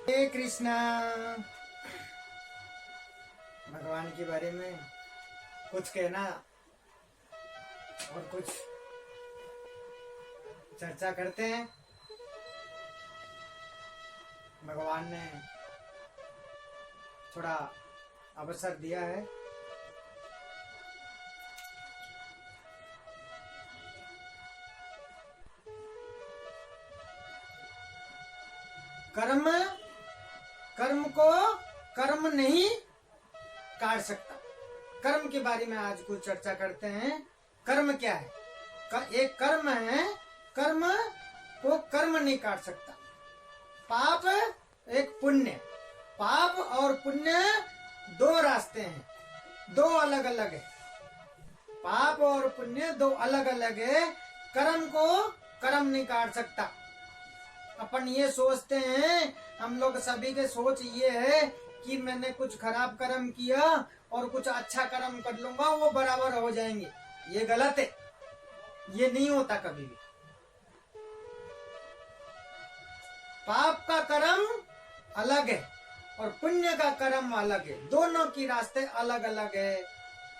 हे कृष्णा। भगवान के बारे में कुछ कहना और कुछ चर्चा करते हैं। भगवान ने थोड़ा अवसर दिया है। कर्म को कर्म नहीं काट सकता। कर्म के बारे में आज कुछ चर्चा करते हैं। कर्म क्या है? एक कर्म है, कर्म को कर्म नहीं काट सकता। पाप एक पुण्य, पाप और पुण्य दो रास्ते हैं, दो अलग अलग है। पाप और पुण्य दो अलग अलग है। कर्म को कर्म नहीं काट सकता। अपन ये सोचते हैं, हम लोग सभी के सोच ये है कि मैंने कुछ खराब कर्म किया और कुछ अच्छा कर्म कर लूंगा, वो बराबर हो जाएंगे। ये गलत है, ये नहीं होता कभी भी। पाप का कर्म अलग है और पुण्य का कर्म अलग है। दोनों की रास्ते अलग अलग है।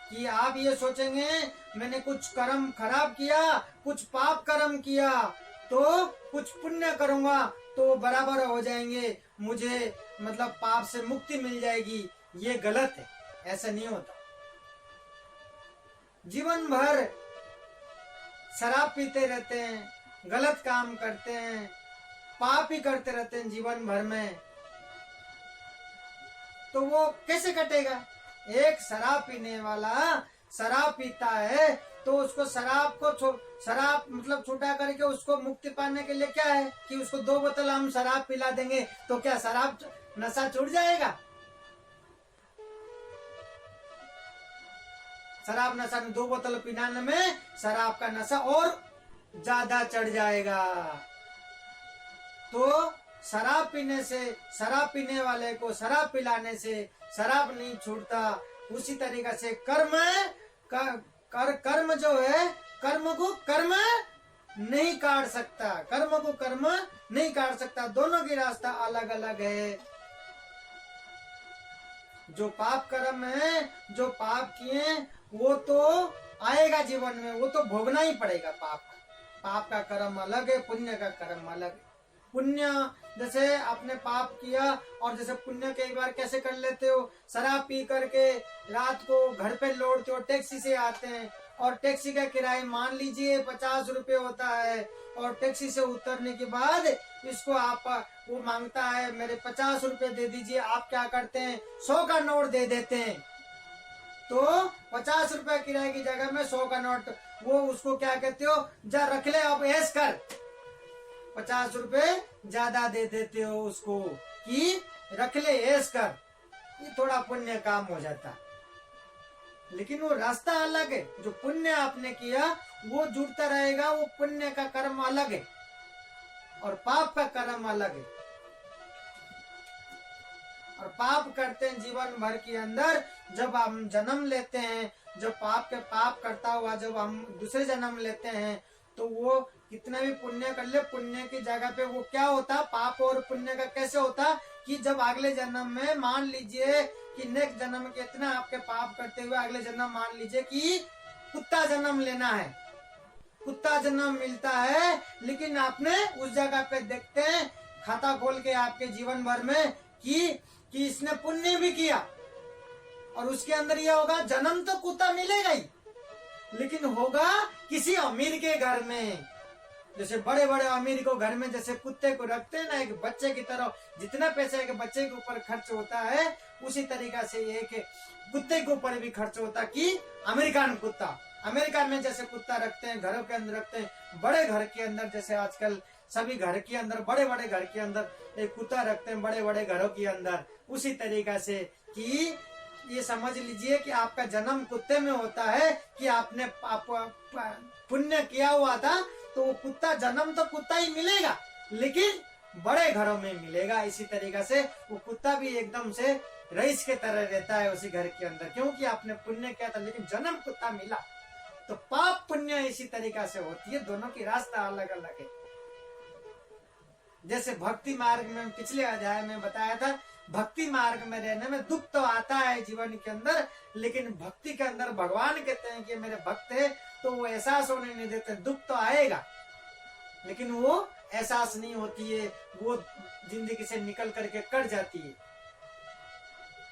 कि आप ये सोचेंगे मैंने कुछ कर्म खराब किया, कुछ पाप कर्म किया, तो कुछ पुण्य करूंगा तो बराबर हो जाएंगे, मुझे मतलब पाप से मुक्ति मिल जाएगी। ये गलत है, ऐसा नहीं होता। जीवन भर शराब पीते रहते हैं, गलत काम करते हैं, पाप ही करते रहते हैं जीवन भर में, तो वो कैसे कटेगा? एक शराब पीने वाला शराब पीता है तो उसको शराब मतलब छुटा करके उसको मुक्ति पाने के लिए क्या है कि उसको 2 बोतल हम शराब पिला देंगे तो क्या शराब नशा छूट जाएगा? शराब नशा में 2 बोतल पिलाने में शराब का नशा और ज्यादा चढ़ जाएगा। तो शराब पीने से, शराब पीने वाले को शराब पिलाने से शराब नहीं छूटता। उसी तरीके से कर्म जो है, कर्म को कर्म नहीं काट सकता। कर्म को कर्म नहीं काट सकता। दोनों की रास्ता अलग अलग है। जो पाप कर्म है, जो पाप किए, वो तो आएगा जीवन में, वो तो भोगना ही पड़ेगा। पाप का कर्म अलग है, पुण्य का कर्म अलग है। पुण्य जैसे आपने पाप किया और जैसे पुण्य कई बार कैसे कर लेते हो, शराब पी करके रात को घर पे लौटते हो, टैक्सी से आते हैं और टैक्सी का किराया मान लीजिए 50 रुपए होता है और टैक्सी से उतरने के बाद इसको वो मांगता है मेरे 50 रुपए दे दीजिए। आप क्या करते हैं, 100 का नोट दे देते हैं। तो 50 रुपए किराए की जगह में 100 का नोट, वो उसको क्या कहते हो, जा रख ले अब ऐश कर। 50 रुपए ज्यादा दे देते हो उसको कि रख ले ऐश कर। ये थोड़ा पुण्य काम हो जाता, लेकिन वो रास्ता अलग है। जो पुण्य आपने किया वो जुड़ता रहेगा, वो पुण्य का कर्म अलग है और पाप का कर्म अलग है। और पाप करते हैं जीवन भर के अंदर, जब हम जन्म लेते हैं, जब पाप करता हुआ जब हम दूसरे जन्म लेते हैं, तो वो कितना भी पुण्य कर ले, पुण्य की जगह पे वो क्या होता, पाप और पुण्य का कैसे होता कि जब अगले जन्म में मान लीजिए कि नेक्स्ट जन्म के इतना आपके पाप करते हुए अगले जन्म मान लीजिए कि कुत्ता जन्म लेना है, कुत्ता जन्म मिलता है, लेकिन आपने उस जगह पे देखते हैं खाता खोल के आपके जीवन भर में कि इसने पुण्य भी किया और उसके अंदर यह होगा जन्म तो कुत्ता मिलेगा ही, लेकिन होगा किसी अमीर के घर में। जैसे बड़े बड़े अमीर को घर में जैसे कुत्ते को रखते हैं ना एक बच्चे की तरह, जितना पैसे एक बच्चे के ऊपर खर्च होता है उसी तरीका से एक कुत्ते के ऊपर भी खर्च होता कि अमेरिकन कुत्ता, अमेरिका में जैसे कुत्ता रखते हैं, घरों के अंदर रखते हैं, बड़े घर के अंदर, जैसे आजकल सभी घर के अंदर बड़े बड़े घर के अंदर एक कुत्ता रखते हैं बड़े बड़े घरों के अंदर। उसी तरीका से कि ये समझ लीजिए कि आपका जन्म कुत्ते में होता है कि आपने पुण्य किया हुआ था, तो वो कुत्ता जन्म तो कुत्ता ही मिलेगा, लेकिन बड़े घरों में मिलेगा। इसी तरीका से वो कुत्ता भी एकदम से रईस के तरह रहता है उसी घर के अंदर, क्योंकि आपने पुण्य किया था, लेकिन जन्म कुत्ता मिला। तो पाप पुण्य इसी तरीका से होती है, दोनों की रास्ता अलग अलग है। जैसे भक्ति मार्ग में पिछले अध्याय में बताया था, भक्ति मार्ग में रहने में दुख तो आता है जीवन के अंदर, लेकिन भक्ति के अंदर भगवान कहते हैं कि मेरे भक्त है, तो वो एहसास होने नहीं देते। दुख तो आएगा लेकिन वो एहसास नहीं होती है, वो जिंदगी से निकल करके कट जाती है।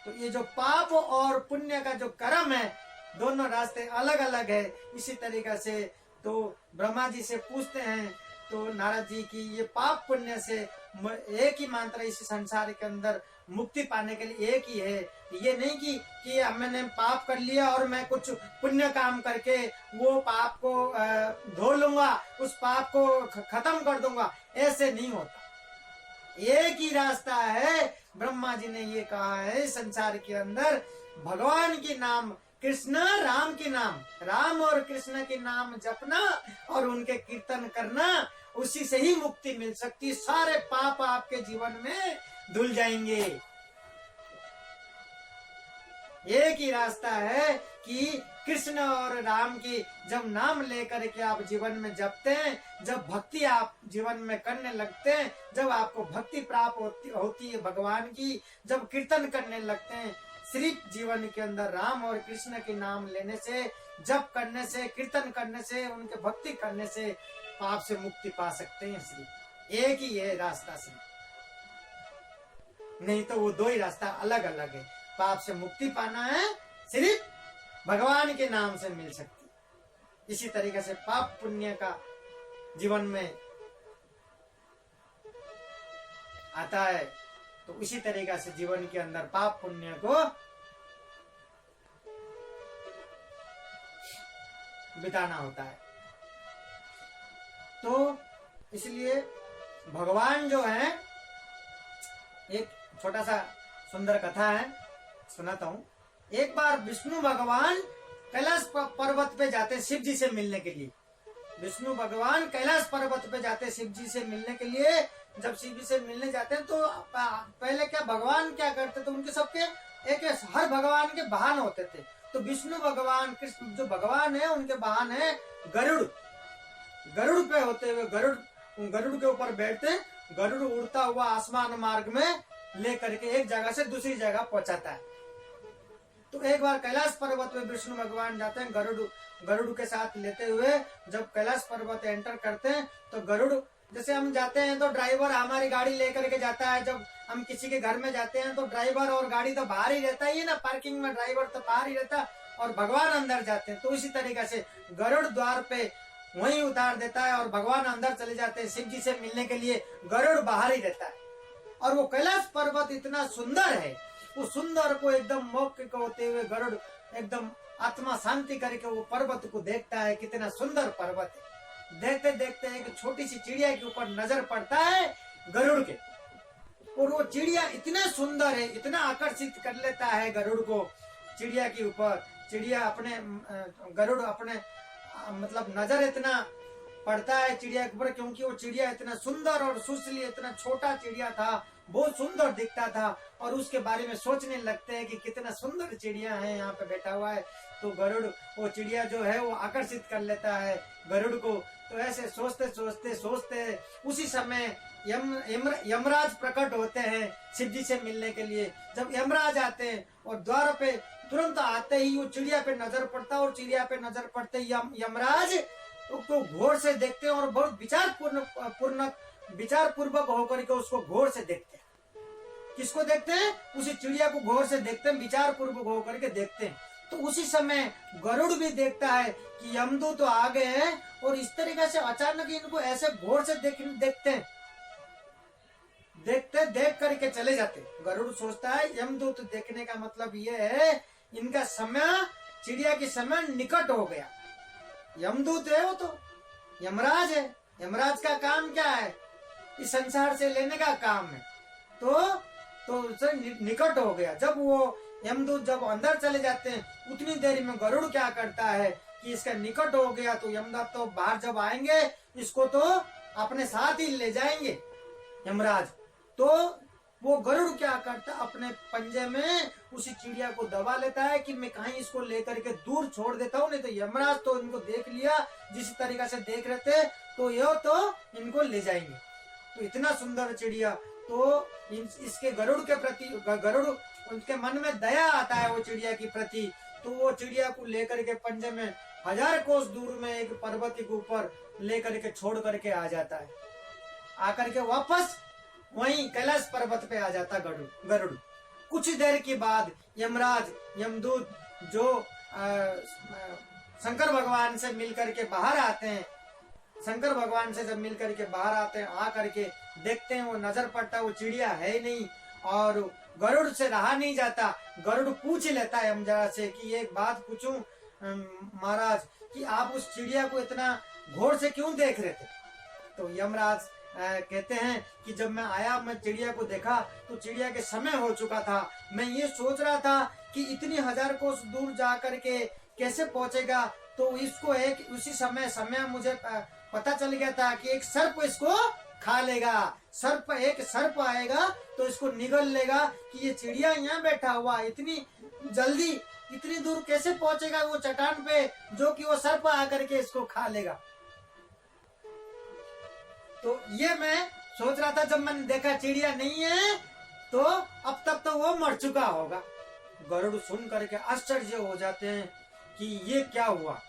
तो ये जो पाप और पुण्य का जो कर्म है, दोनों रास्ते अलग अलग है। इसी तरीके से तो ब्रह्मा जी से पूछते हैं तो नारद जी की ये पाप पुण्य से एक ही मंत्र इस संसार के अंदर मुक्ति पाने के लिए एक ही है। ये नहीं कि मैंने पाप कर लिया और मैं कुछ पुण्य काम करके वो पाप को धो लूंगा, उस पाप को खत्म कर दूंगा, ऐसे नहीं होता। एक ही रास्ता है, ब्रह्मा जी ने ये कहा है, संसार के अंदर भगवान के नाम, कृष्ण राम के नाम, राम और कृष्ण के नाम जपना और उनके कीर्तन करना, उसी से ही मुक्ति मिल सकती। सारे पाप आपके जीवन में धुल जाएंगे। एक ही रास्ता है कि कृष्ण और राम की जब नाम लेकर के आप जीवन में जपते हैं, जब भक्ति आप जीवन में करने लगते हैं, जब आपको भक्ति प्राप्त होती है भगवान की, जब कीर्तन करने लगते हैं, सिर्फ जीवन के अंदर राम और कृष्ण के नाम लेने से, जप करने से, कीर्तन करने से, उनके भक्ति करने से पाप से मुक्ति पा सकते हैं। सिर्फ एक ही है रास्ता से, नहीं तो वो दो ही रास्ता अलग अलग है। पाप से मुक्ति पाना है सिर्फ भगवान के नाम से मिल सकती है। इसी तरीके से पाप पुण्य का जीवन में आता है, तो उसी तरीके से जीवन के अंदर पाप पुण्य को बिताना होता है। तो इसलिए भगवान जो है, एक छोटा सा सुंदर कथा है, सुनाता हूँ। एक बार विष्णु भगवान कैलाश पर्वत पे जाते शिव जी से मिलने के लिए। विष्णु भगवान कैलाश पर्वत पे जाते शिव जी से मिलने के लिए। जब शिव जी से मिलने जाते हैं तो पहले क्या भगवान क्या करते थे, उनके सबके एक हर भगवान के वाहन होते थे। तो विष्णु भगवान, कृष्ण जो भगवान है, उनके वाहन है गरुड़। गरुड़ पे होते हुए गरुड़ के ऊपर बैठते, गरुड़ उड़ता हुआ आसमान मार्ग में लेकर के एक जगह से दूसरी जगह पहुंचाता है। तो एक बार कैलाश पर्वत पे विष्णु भगवान जाते हैं गरुड़ के साथ लेते हुए। जब कैलाश पर्वत एंटर करते हैं तो गरुड़, जैसे हम जाते हैं तो ड्राइवर हमारी गाड़ी लेकर के जाता है। जब हम किसी के घर में जाते हैं तो ड्राइवर और गाड़ी तो बाहर ही रहता ही ना, पार्किंग में ड्राइवर तो बाहर ही रहता और भगवान अंदर जाते हैं। तो इसी तरीके से गरुड़ द्वार पे वहीं उतार देता है और भगवान अंदर चले जाते हैं शिव जी से मिलने के लिए, गरुड़ बाहर ही रहता है। और वो कैलाश पर्वत इतना सुंदर है, उस सुंदर को एकदम मौके को होते हुए गरुड़ एकदम आत्मा शांति करके वो पर्वत को देखता है, कितना सुंदर पर्वत है। देखते देखते एक छोटी सी चिड़िया के ऊपर नजर पड़ता है गरुड़ के, और वो चिड़िया इतना सुंदर है, इतना आकर्षित कर लेता है गरुड़ को चिड़िया के ऊपर। चिड़िया अपने गरुड़ अपने मतलब नजर इतना पड़ता है चिड़िया के ऊपर, क्योंकि वो चिड़िया इतना सुंदर और सुशील, इतना छोटा चिड़िया था, बहुत सुंदर दिखता था। और उसके बारे में सोचने लगते हैं कि कितना सुंदर चिड़िया है यहाँ पे बैठा हुआ है। तो गरुड़, वो चिड़िया जो है वो आकर्षित कर लेता है गरुड़ को। तो ऐसे सोचते सोचते सोचते उसी समय यमराज प्रकट होते हैं शिव जी से मिलने के लिए। जब यमराज आते हैं और द्वार पे तुरंत आते ही वो चिड़िया पे नजर पड़ता है, और चिड़िया पे नजर पड़ते यमराज उसको गौर से देखते हैं और बहुत विचार पूर्वक होकर के उसको गौर से देखते हैं। किसको देखते हैं? उसी चिड़िया को गौर से देखते हैं, विचार पूर्वक होकर के देखते हैं। तो उसी समय गरुड़ भी देखता है कि यमदूत तो आ गए हैं, और इस तरीके से अचानक इनको ऐसे गौर से देखते हैं, देख करके चले जाते। गरुड़ सोचता है यमदूत देखने का मतलब ये है इनका समय, चिड़िया की समय निकट हो गया। यमदूत है वो तो यमराज है, यमराज का काम क्या है? इस संसार से लेने का काम है। तो उसे निकट हो गया। जब वो यमदूत जब अंदर चले जाते हैं, उतनी देर में गरुड़ क्या करता है कि इसका निकट हो गया, तो यमदूत तो बाहर जब आएंगे इसको तो अपने साथ ही ले जाएंगे यमराज। तो वो गरुड़ क्या करता, अपने पंजे में उसी चिड़िया को दबा लेता है कि मैं कहीं इसको लेकर के दूर छोड़ देता हूँ, नहीं तो यमराज तो इनको देख लिया जिस तरीके से देख रहे थे, तो ये तो इनको ले जाएंगे। तो इतना सुंदर चिड़िया, तो इसके गरुड़ के प्रति, गरुड़ उनके मन में दया आता है वो चिड़िया की प्रति, तो वो चिड़िया को लेकर के पंजे में 1000 कोस दूर में एक पर्वत के ऊपर लेकर के छोड़ करके आ जाता है। आकर के वापस वहीं कैलाश पर्वत पे आ जाता गरुड़। कुछ देर के बाद यमराज, यमदूत जो शंकर भगवान से मिलकर के बाहर आते हैं, शंकर भगवान से जब मिलकर के बाहर आते हैं, आकर के देखते हैं वो नजर पड़ता वो चिड़िया है ही नहीं, और गरुड़ से रहा नहीं जाता। गरुड़ पूछ लेता है यमराज से कि एक बात पूछूं महाराज, कि आप उस चिड़िया को इतना घोर से क्यों देख रहे थे? तो यमराज कहते हैं कि जब मैं आया, मैं चिड़िया को देखा तो चिड़िया के समय हो चुका था। मैं ये सोच रहा था कि इतनी 1000 कोस दूर जा करके कैसे पहुंचेगा, तो इसको एक उसी समय मुझे पता चल गया था कि एक सर्प इसको खा लेगा। एक सर्प आएगा तो इसको निगल लेगा कि ये चिड़िया यहाँ बैठा हुआ इतनी जल्दी इतनी दूर कैसे पहुंचेगा वो चट्टान पे, जो कि वो सर्प आकर के इसको खा लेगा। तो ये मैं सोच रहा था, जब मैंने देखा चिड़िया नहीं है तो अब तक तो वो मर चुका होगा। गरुड़ सुन करके आश्चर्य हो जाते हैं कि ये क्या हुआ,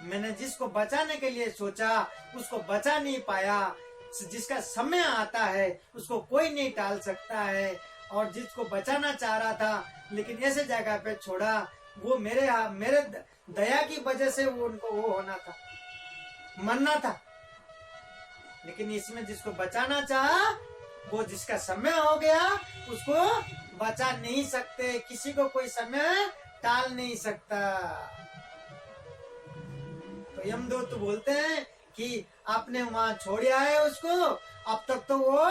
मैंने जिसको बचाने के लिए सोचा उसको बचा नहीं पाया। जिसका समय आता है उसको कोई नहीं टाल सकता है, और जिसको बचाना चाह रहा था लेकिन ऐसे जगह पे छोड़ा, वो मेरे दया की वजह से वो उनको वो होना था, मरना था। लेकिन इसमें जिसको बचाना चाहा, वो जिसका समय हो गया उसको बचा नहीं सकते, किसी को कोई समय टाल नहीं सकता। तो यमदूत बोलते हैं कि आपने वहां छोड़ा है उसको, अब तक तो वो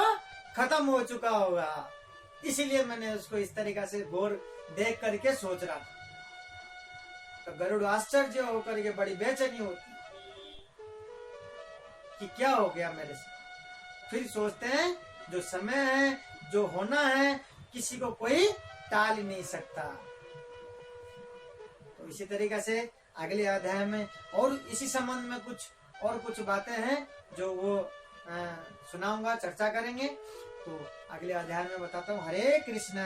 खत्म हो चुका होगा, इसीलिए मैंने उसको इस तरीका से घोर देख करके सोच रहा था। तो गरुड़ आश्चर्य होकर के बड़ी बेचैनी होती कि क्या हो गया मेरे से। फिर सोचते हैं जो समय है, जो होना है, किसी को कोई टाल ही नहीं सकता। तो इसी तरीके से अगले अध्याय में और इसी संबंध में कुछ बातें हैं जो वो सुनाऊंगा, चर्चा करेंगे। तो अगले अध्याय में बताता हूँ। हरे कृष्ण।